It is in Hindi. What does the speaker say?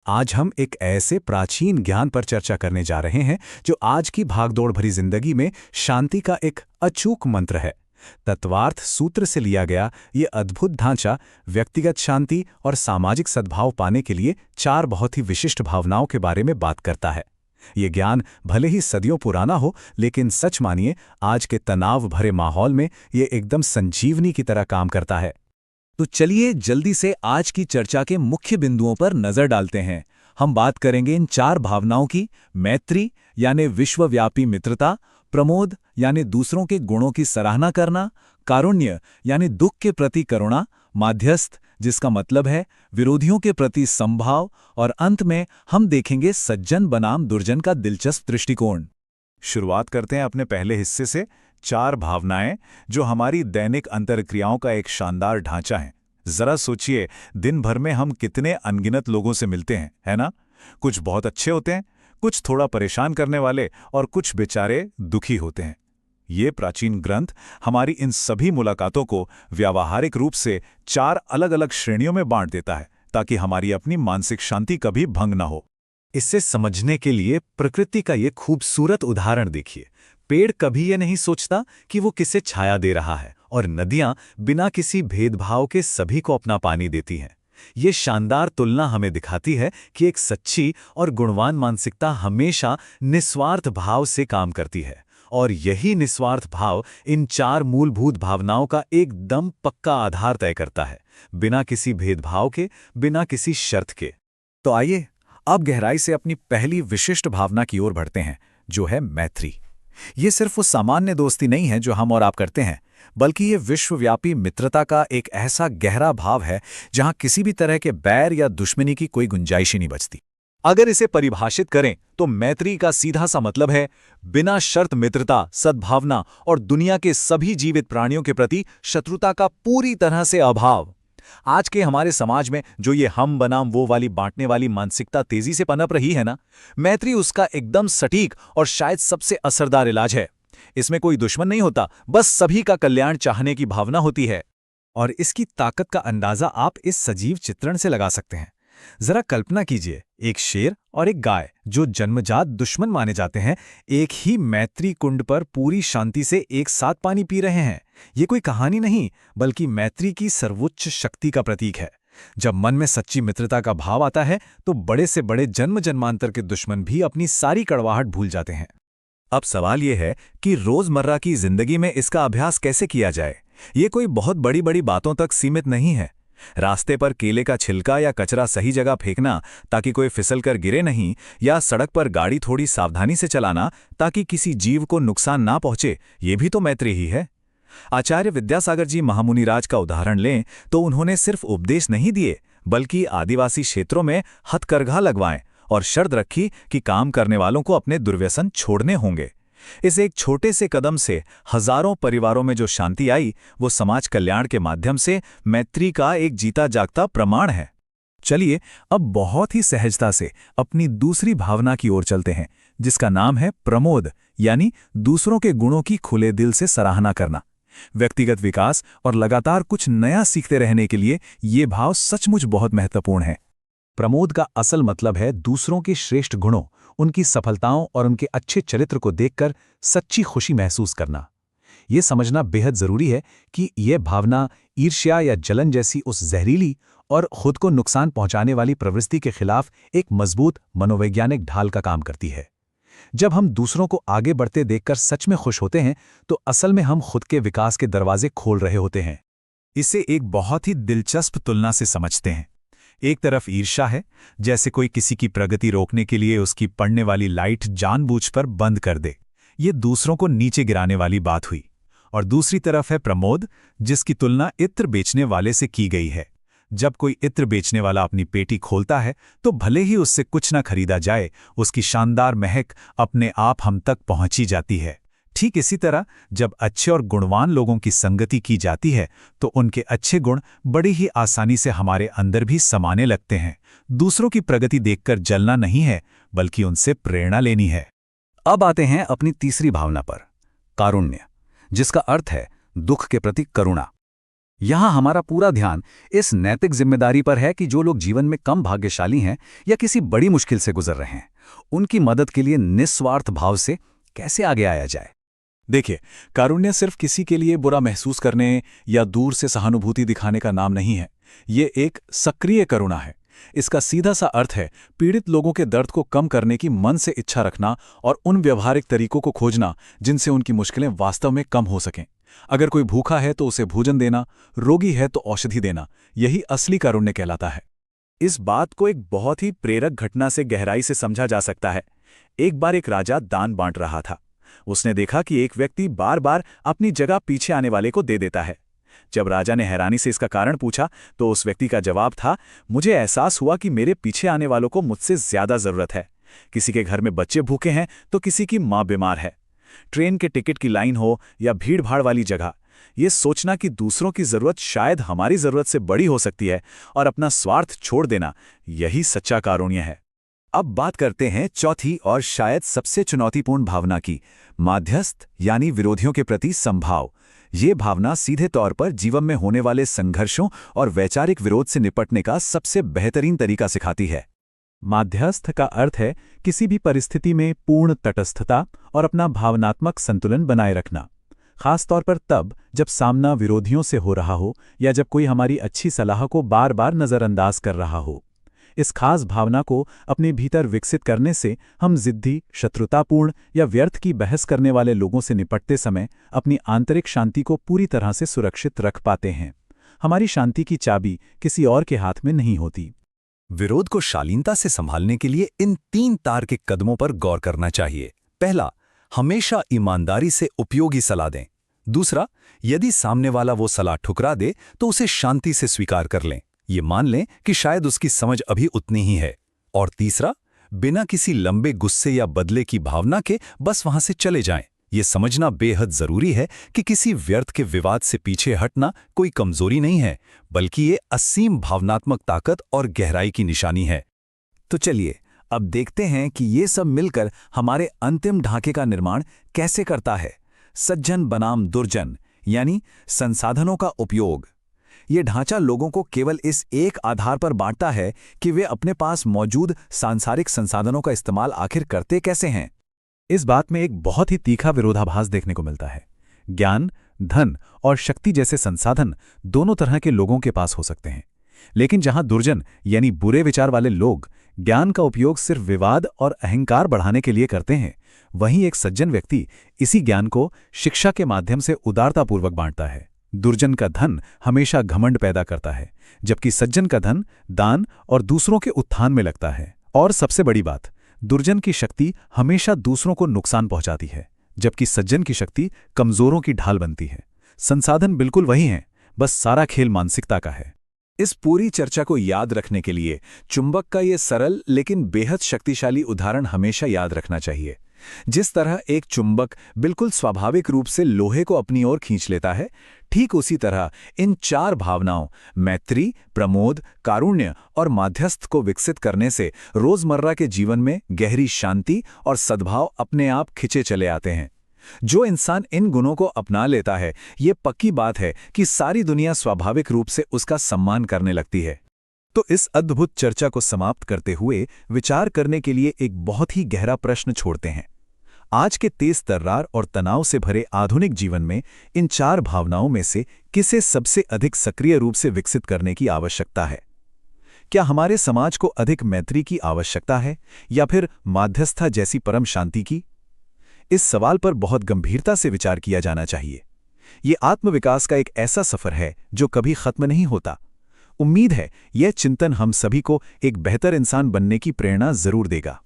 आज हम एक ऐसे प्राचीन ज्ञान पर चर्चा करने जा रहे हैं जो आज की भागदौड़ भरी जिंदगी में शांति का एक अचूक मंत्र है। तत्वार्थ सूत्र से लिया गया ये अद्भुत ढांचा व्यक्तिगत शांति और सामाजिक सद्भाव पाने के लिए चार बहुत ही विशिष्ट भावनाओं के बारे में बात करता है। ये ज्ञान भले ही सदियों पुराना हो, लेकिन सच मानिए आज के तनाव भरे माहौल में ये एकदम संजीवनी की तरह काम करता है। तो चलिए जल्दी से आज की चर्चा के मुख्य बिंदुओं पर नजर डालते हैं। हम बात करेंगे इन चार भावनाओं की। मैत्री यानी विश्वव्यापी मित्रता, प्रमोद यानी दूसरों के गुणों की सराहना करना, कारुण्य यानी दुख के प्रति करुणा, माध्यस्थ जिसका मतलब है विरोधियों के प्रति समभाव, और अंत में हम देखेंगे सज्जन बनाम दुर्जन का दिलचस्प दृष्टिकोण। शुरुआत करते हैं अपने पहले हिस्से से, चार भावनाएं जो हमारी दैनिक अंतर्क्रियाओं का एक शानदार ढांचा है। जरा सोचिए, दिन भर में हम कितने अनगिनत लोगों से मिलते हैं, है ना? कुछ बहुत अच्छे होते हैं, कुछ थोड़ा परेशान करने वाले, और कुछ बेचारे दुखी होते हैं। ये प्राचीन ग्रंथ हमारी इन सभी मुलाकातों को व्यावहारिक रूप से चार अलग अलग श्रेणियों में बांट देता है, ताकि हमारी अपनी मानसिक शांति कभी भंग न हो। इसे समझने के लिए प्रकृति का ये खूबसूरत उदाहरण देखिए। पेड़ कभी ये नहीं सोचता कि वो किसे छाया दे रहा है, और नदियां बिना किसी भेदभाव के सभी को अपना पानी देती हैं। ये शानदार तुलना हमें दिखाती है कि एक सच्ची और गुणवान मानसिकता हमेशा निस्वार्थ भाव से काम करती है, और यही निस्वार्थ भाव इन चार मूलभूत भावनाओं का एकदम पक्का आधार तय करता है, बिना किसी भेदभाव के, बिना किसी शर्त के। तो आइए अब गहराई से अपनी पहली विशिष्ट भावना की ओर बढ़ते हैं, जो है मैत्री। ये सिर्फ वो सामान्य दोस्ती नहीं है जो हम और आप करते हैं, बल्कि ये विश्वव्यापी मित्रता का एक ऐसा गहरा भाव है जहां किसी भी तरह के बैर या दुश्मनी की कोई गुंजाइश ही नहीं बचती। अगर इसे परिभाषित करें तो मैत्री का सीधा सा मतलब है बिना शर्त मित्रता, सद्भावना और दुनिया के सभी जीवित प्राणियों के प्रति शत्रुता का पूरी तरह से अभाव। आज के हमारे समाज में जो ये हम बनाम वो वाली बांटने वाली मानसिकता तेजी से पनप रही है ना, मैत्री उसका एकदम सटीक और शायद सबसे असरदार इलाज है। इसमें कोई दुश्मन नहीं होता, बस सभी का कल्याण चाहने की भावना होती है। और इसकी ताकत का अंदाजा आप इस सजीव चित्रण से लगा सकते हैं। जरा कल्पना कीजिए, एक शेर और एक गाय जो जन्मजात दुश्मन माने जाते हैं, एक ही मैत्री कुंड पर पूरी शांति से एक साथ पानी पी रहे हैं। ये कोई कहानी नहीं, बल्कि मैत्री की सर्वोच्च शक्ति का प्रतीक है। जब मन में सच्ची मित्रता का भाव आता है तो बड़े से बड़े जन्म जन्मांतर के दुश्मन भी अपनी सारी कड़वाहट भूल जाते हैं। अब सवाल यह है कि रोजमर्रा की जिंदगी में इसका अभ्यास कैसे किया जाए। ये कोई बहुत बड़ी बड़ी बातों तक सीमित नहीं है। रास्ते पर केले का छिलका या कचरा सही जगह फेंकना ताकि कोई फिसल कर गिरे नहीं, या सड़क पर गाड़ी थोड़ी सावधानी से चलाना ताकि किसी जीव को नुकसान ना पहुंचे, ये भी तो मैत्री ही है। आचार्य विद्यासागर जी महामुनिराज का उदाहरण लें तो उन्होंने सिर्फ उपदेश नहीं दिए, बल्कि आदिवासी क्षेत्रों में हथकरघा लगवाएं और शर्त रखी कि काम करने वालों को अपने दुर्व्यसन छोड़ने होंगे। इस एक छोटे से कदम से हजारों परिवारों में जो शांति आई, वो समाज कल्याण के माध्यम से मैत्री का एक जीता जागता प्रमाण है। चलिए अब बहुत ही सहजता से अपनी दूसरी भावना की ओर चलते हैं, जिसका नाम है प्रमोद, यानी दूसरों के गुणों की खुले दिल से सराहना करना। व्यक्तिगत विकास और लगातार कुछ नया सीखते रहने के लिए ये भाव सचमुच बहुत महत्वपूर्ण है। प्रमोद का असल मतलब है दूसरों के श्रेष्ठ गुणों, उनकी सफलताओं और उनके अच्छे चरित्र को देखकर सच्ची खुशी महसूस करना। ये समझना बेहद जरूरी है कि यह भावना ईर्ष्या या जलन जैसी उस जहरीली और खुद को नुकसान पहुंचाने वाली प्रवृत्ति के खिलाफ एक मजबूत मनोवैज्ञानिक ढाल का काम करती है। जब हम दूसरों को आगे बढ़ते देखकर सच में खुश होते हैं तो असल में हम खुद के विकास के दरवाजे खोल रहे होते हैं। इसे एक बहुत ही दिलचस्प तुलना से समझते हैं। एक तरफ ईर्ष्या है, जैसे कोई किसी की प्रगति रोकने के लिए उसकी पड़ने वाली लाइट जानबूझकर बंद कर दे, ये दूसरों को नीचे गिराने वाली बात हुई। और दूसरी तरफ है प्रमोद, जिसकी तुलना इत्र बेचने वाले से की गई है। जब कोई इत्र बेचने वाला अपनी पेटी खोलता है तो भले ही उससे कुछ न खरीदा जाए, उसकी शानदार महक अपने आप हम तक पहुंची जाती है। ठीक इसी तरह जब अच्छे और गुणवान लोगों की संगति की जाती है तो उनके अच्छे गुण बड़ी ही आसानी से हमारे अंदर भी समाने लगते हैं। दूसरों की प्रगति देखकर जलना नहीं है, बल्कि उनसे प्रेरणा लेनी है। अब आते हैं अपनी तीसरी भावना पर, कारुण्य, जिसका अर्थ है दुख के प्रति करुणा। यहाँ हमारा पूरा ध्यान इस नैतिक जिम्मेदारी पर है कि जो लोग जीवन में कम भाग्यशाली हैं या किसी बड़ी मुश्किल से गुजर रहे हैं, उनकी मदद के लिए निस्वार्थ भाव से कैसे आगे आया जाए। देखिए, कारुण्य सिर्फ किसी के लिए बुरा महसूस करने या दूर से सहानुभूति दिखाने का नाम नहीं है। ये एक सक्रिय करुणा है। इसका सीधा सा अर्थ है पीड़ित लोगों के दर्द को कम करने की मन से इच्छा रखना और उन व्यवहारिक तरीकों को खोजना जिनसे उनकी मुश्किलें वास्तव में कम हो सकें। अगर कोई भूखा है तो उसे भोजन देना, रोगी है तो औषधि देना, यही असली कारुण्य कहलाता है। इस बात को एक बहुत ही प्रेरक घटना से गहराई से समझा जा सकता है। एक बार एक राजा दान बांट रहा था। उसने देखा कि एक व्यक्ति बार बार अपनी जगह पीछे आने वाले को दे देता है। जब राजा ने हैरानी से इसका कारण पूछा तो उस व्यक्ति का जवाब था, मुझे एहसास हुआ कि मेरे पीछे आने वालों को मुझसे ज्यादा जरूरत है। किसी के घर में बच्चे भूखे हैं तो किसी की मां बीमार है। ट्रेन के टिकट की लाइन हो या भीड़ भाड़ वाली जगह, ये सोचना कि दूसरों की जरूरत शायद हमारी जरूरत से बड़ी हो सकती है और अपना स्वार्थ छोड़ देना, यही सच्चा कारुण्य है। अब बात करते हैं चौथी और शायद सबसे चुनौतीपूर्ण भावना की, माध्यस्थ यानी विरोधियों के प्रति समभाव। ये भावना सीधे तौर पर जीवन में होने वाले संघर्षों और वैचारिक विरोध से निपटने का सबसे बेहतरीन तरीका सिखाती है। माध्यस्थ का अर्थ है किसी भी परिस्थिति में पूर्ण तटस्थता और अपना भावनात्मक संतुलन बनाए रखना, खास तौर पर तब जब सामना विरोधियों से हो रहा हो या जब कोई हमारी अच्छी सलाह को बार बार नज़रअंदाज कर रहा हो। इस खास भावना को अपने भीतर विकसित करने से हम जिद्दी, शत्रुतापूर्ण या व्यर्थ की बहस करने वाले लोगों से निपटते समय अपनी आंतरिक शांति को पूरी तरह से सुरक्षित रख पाते हैं। हमारी शांति की चाबी किसी और के हाथ में नहीं होती। विरोध को शालीनता से संभालने के लिए इन 3 तार्किक कदमों पर गौर करना चाहिए। पहला, हमेशा ईमानदारी से उपयोगी सलाह दें। दूसरा, यदि सामने वाला वो सलाह ठुकरा दे तो उसे शांति से स्वीकार कर लें, ये मान लें कि शायद उसकी समझ अभी उतनी ही है। और तीसरा, बिना किसी लंबे गुस्से या बदले की भावना के बस वहां से चले जाएं। ये समझना बेहद जरूरी है कि किसी व्यर्थ के विवाद से पीछे हटना कोई कमजोरी नहीं है, बल्कि ये असीम भावनात्मक ताकत और गहराई की निशानी है। तो चलिए अब देखते हैं कि ये सब मिलकर हमारे अंतिम ढांचे का निर्माण कैसे करता है। सज्जन बनाम दुर्जन, यानी संसाधनों का उपयोग। ये ढांचा लोगों को केवल इस एक आधार पर बांटता है कि वे अपने पास मौजूद सांसारिक संसाधनों का इस्तेमाल आखिर करते कैसे हैं। इस बात में एक बहुत ही तीखा विरोधाभास देखने को मिलता है। ज्ञान, धन और शक्ति जैसे संसाधन दोनों तरह के लोगों के पास हो सकते हैं, लेकिन जहां दुर्जन यानी बुरे विचार वाले लोग ज्ञान का उपयोग सिर्फ विवाद और अहंकार बढ़ाने के लिए करते हैं, वहीं एक सज्जन व्यक्ति इसी ज्ञान को शिक्षा के माध्यम से उदारतापूर्वक बांटता है। दुर्जन का धन हमेशा घमंड पैदा करता है, जबकि सज्जन का धन दान और दूसरों के उत्थान में लगता है। और सबसे बड़ी बात, दुर्जन की शक्ति हमेशा दूसरों को नुकसान पहुंचाती है, जबकि सज्जन की शक्ति कमजोरों की ढाल बनती है। संसाधन बिल्कुल वही हैं, बस सारा खेल मानसिकता का है। इस पूरी चर्चा को याद रखने के लिए चुंबक का ये सरल लेकिन बेहद शक्तिशाली उदाहरण हमेशा याद रखना चाहिए। जिस तरह एक चुंबक बिल्कुल स्वाभाविक रूप से लोहे को अपनी ओर खींच लेता है, ठीक उसी तरह इन 4 भावनाओं मैत्री, प्रमोद, कारुण्य और माध्यस्थ को विकसित करने से रोजमर्रा के जीवन में गहरी शांति और सद्भाव अपने आप खिंचे चले आते हैं। जो इंसान इन गुणों को अपना लेता है, ये पक्की बात है कि सारी दुनिया स्वाभाविक रूप से उसका सम्मान करने लगती है। तो इस अद्भुत चर्चा को समाप्त करते हुए विचार करने के लिए एक बहुत ही गहरा प्रश्न छोड़ते हैं। आज के तेज तर्रार और तनाव से भरे आधुनिक जीवन में इन 4 भावनाओं में से किसे सबसे अधिक सक्रिय रूप से विकसित करने की आवश्यकता है? क्या हमारे समाज को अधिक मैत्री की आवश्यकता है या फिर माध्यस्थता जैसी परम शांति की? इस सवाल पर बहुत गंभीरता से विचार किया जाना चाहिए। ये आत्मविकास का एक ऐसा सफर है जो कभी खत्म नहीं होता। उम्मीद है यह चिंतन हम सभी को एक बेहतर इंसान बनने की प्रेरणा जरूर देगा।